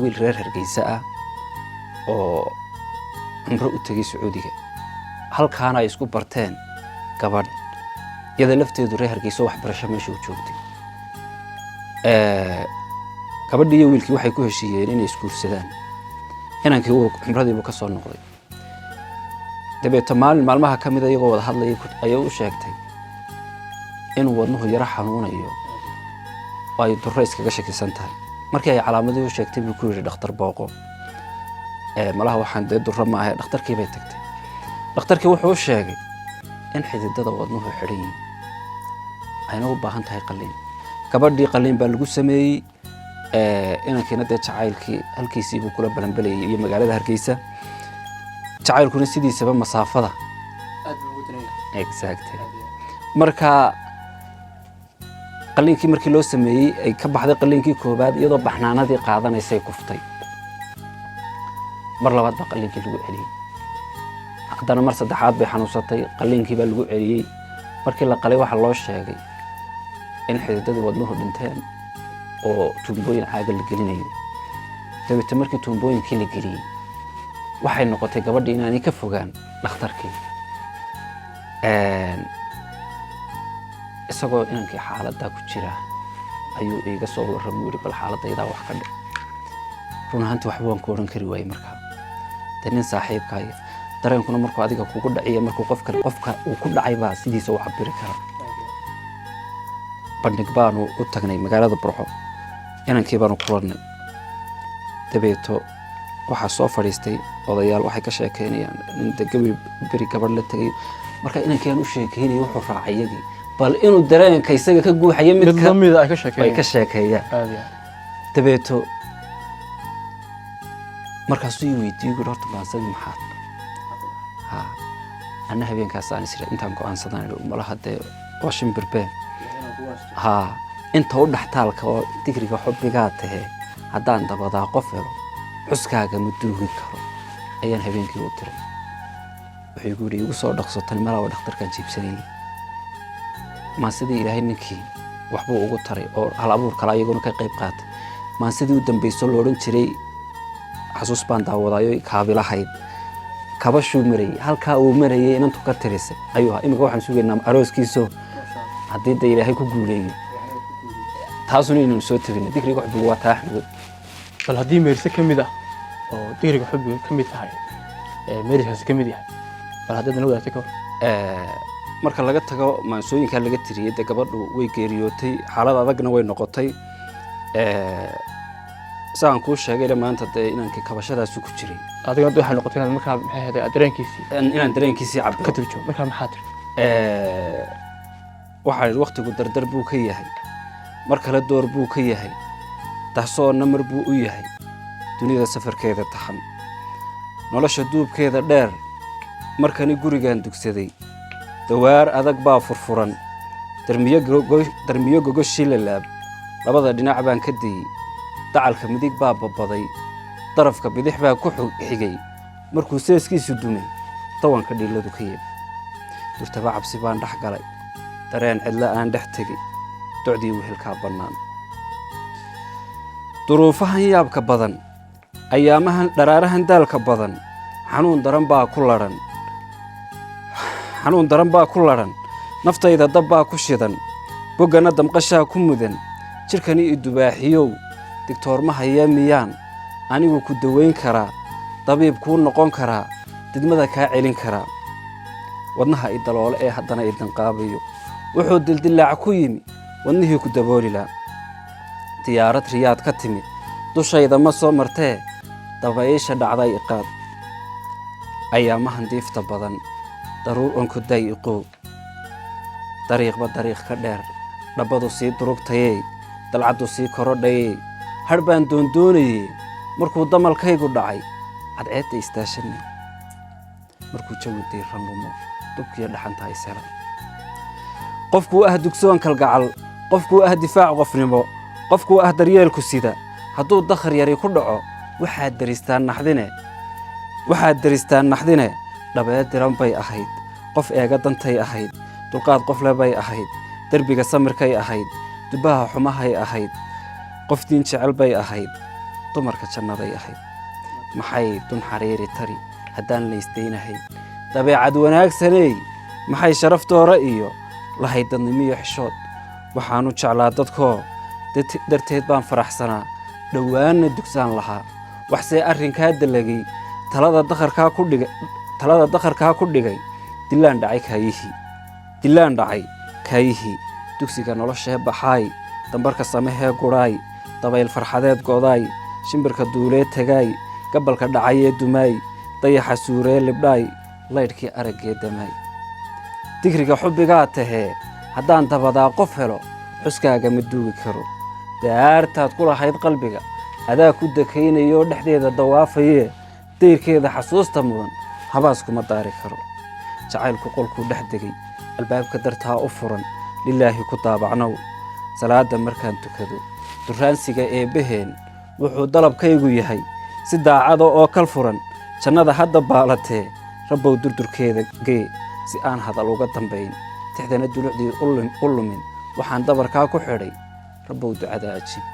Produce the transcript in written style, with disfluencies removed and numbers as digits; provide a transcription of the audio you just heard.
wiil reer Hargeysa ah oo cumro u tagay Sacuudiga halkaana ay isku barteen gabadh iyada lafteedu reer Hargeysa wax barasho meesha u joogtay gabadhii iyo wiilkii waxay ku heshiiyeen inay isguursadaan inankii uu cumradiiba ka soo noqday dabeeta maalmaha ka mid ah iyagoo wada hadlayay ayay u sheegtay inuu wadnuhu yara xanuunayo oo ay durro iskaga shakisan tahay markii ay calaamadii u sheegtay buu ku yidhi dhakhtar booqo malaha waxaan dee durro ma ahay dhakhtarkii bay tagtay dhakhtarkii wuxuu u sheegay in xididada wadnuhu xidhan yihiin ayna u baahan tahay qalliin gabadhii qalliin baa lagu sameeyey inankiina dee jacaylkii halkiisii buu kula balanbalayay iyo magaalada Hargeysa jacaylkuna sidiisaba masaafada aad buu ugu diray exactly marka qalliinkii markii loo sameeyey ay ka baxday qalliinkii koobaad iyadoo baxnaanadii qaadanaysay kuftay mar labaad baa qalliinkii lagu celiyey haddana mar saddexaad bay xanuunsatay qalliinkii baa lagu celiyey markii la qalay waxaa loo sheegay in xididadii wadnuhu dhinteen oo tuumbooyin caaga la gelinayo dabeeta markii tuumbooyinkii la geliyey waxay noqotay gabadhii inaanay ka fogaan dhakhtarkii isagoo inankii xaaladdaa ku jira ayuu iiga soo warramay yidhi bal xaaladaydaa wax ka dhic run ahaantii waxba waan ku odhan kari waayey markaa dee nin saaxiibkaaya dareenkuna markuu adiga kugu dhaciya markuu qofka uu ku dhacay baa sidiisa u cabiri kara bandhig baanu u tagnay magaalada Burco inankii baanu kulannay dabeeto waxaa soo fadhiistay odayaal waxay ka sheekeynayaan nin gabar beri gabadh la tagay marka inankii u sheekeynayay wuxuu raacay iyagii bal inuu dareenka isaga ka guuxayo mid kamid ah ay ka sheekeeyaan dabeeto markaasuu ii weydiiyey horta baansadii maxaad أنا هبين كاسان سير أنت عم كأن صدقني وملاها ده واشم بربان أنت ود حتالك تجري كحب جاته هذا أنت بضع قفله حسكها كمدوه كرو أيان هبين كي وتر ويقولي وصار دقصة الملا ودكتور كان جيب سنين ما سدي إلى هنيكي وحبو وقطري أو على أبور كلا يقولون كقيب قات ما سدي ودم بيسولورن تري حسوس بان داودايو كابلا حيد kabashuu marayay halka uu marayay inantu ka tirisay ayuu imika waxaan sugeynaa arooskiiso hadii day Ilaahay ku guuleeyay taasuna inuu soo tabin digriga xubbiga waa taaxmud bal hadii meerse kamid ah oo digriga xubbiga kamid tahay meerkaas kamid yahay bal hadii noo wadaagtay marka laga tago maansooyinka laga tiriyay gabadhu way geeriyootay xaalad adagna way noqotay saan ku sheegay maanta inaanka kabashadaas ku jiray adiga waxay noqotay inaad markaa maxay ahayd inaan dareenkiisii cabbo ka turjo markaa maxaa tir waxa waqtigu dardar buu ka yahay mar kale door buu ka yahay taasoo namar buu u yahay dunida safarkeeda taxan nolosha duubkeeda dheer markani gurigan dugsaday dawaar adag baa furfuran darmiyo gogoshii la laab labada dhinac baan ka dayay dacalka midig baa babaday darafka bidix baa ku xigay markuu seeskiisu dumay tawanka dhiladu ka yeeb durtaba cabsi baan dhax galay dareen cidla aan dhex tegay docdii wehelka bannaan duruufahan yaabka badan ayaamahan dharaarahan daalka badan xanuun daran baa ku laran naftayda dab baa ku shidan boggana damqashaa ku mudan jirkani i dubaaxiyow دكتور ما هي ميان أنا وكنت دوين كرا طبيب كون نقون كرا تدمذا كاعلين كرا ودنها إدلال إيه حدنا إدن قابيو وحود دل عكويمي ودنه كنت بولي لا تيارة رياض كتمي دوشا إذا ما صو مرتاه طبعيش دعضاي إقاد أيامها نديف تبضن ضرور أنكو دايقو طريق بطريق كدير لبضو سي دروق تايي دلعدو سي كورو دايي harbaan doondoonayay markuu damalkaygu dhacay cadceedda istaashanay markuu jawi diiran lumo dubkiya dhaxanta ay seelan qofku dugsoon kalgacal qofku difaac qofnimo qofku daryeelku sida hadduu dakhar yari ku dhaco waxaad daristaan naxdine dhabeed diran bay ahayd qof eega dantay ahayd dulqaad qof lebay ahayd derbiga samirkay ahayd dubaha xumahay ahayd qof diin jecel bay ahayd dumarka jannaday ahayd maxay dun xariiri tari haddaan la isdaynahayn dabeecad wanaagsaney maxay sharaftoora iyo lahayd dadnimiyo xishood waxaanu jeclaa dadkoo darteed baan faraxsanaa dhowaanna dugsaan lahaa waxsee arrinkaa dalagay talada dakharkaa ku dhigay dilaan dhacay kaayihii dugsiga noloshee baxaay dambarka samehee gudhaay dabayl farxadeed godaay shimbirka duulee tagaay gabalka dhacayee dumaay dayaxa suuree libdhaay laydhkii araggee damaay digriga xubbigaa tahee haddaan dabadaa qof helo xuskaaga ma duugi karo daartaad ku lahayd qalbiga adaa ku dakaynayoo dhexdeeda dawaafayee dayrkeeda xasuusta mudan habaaskuma daari karo jacaylku qolkuu dhex degay albaabka dartaa u furan lilaahi ku daabacnow salaadda markaan tukado duraansiga eebbaheen wuxuu dalabkaygu yahay si daacada oo kal furan jannada hadda baalatee rabbow durdurkeeda gee si aan hadal uga dambayn tixdana dulucdii u lumin waxaan dabarkaa ku xidhay rabbow ducada ajiib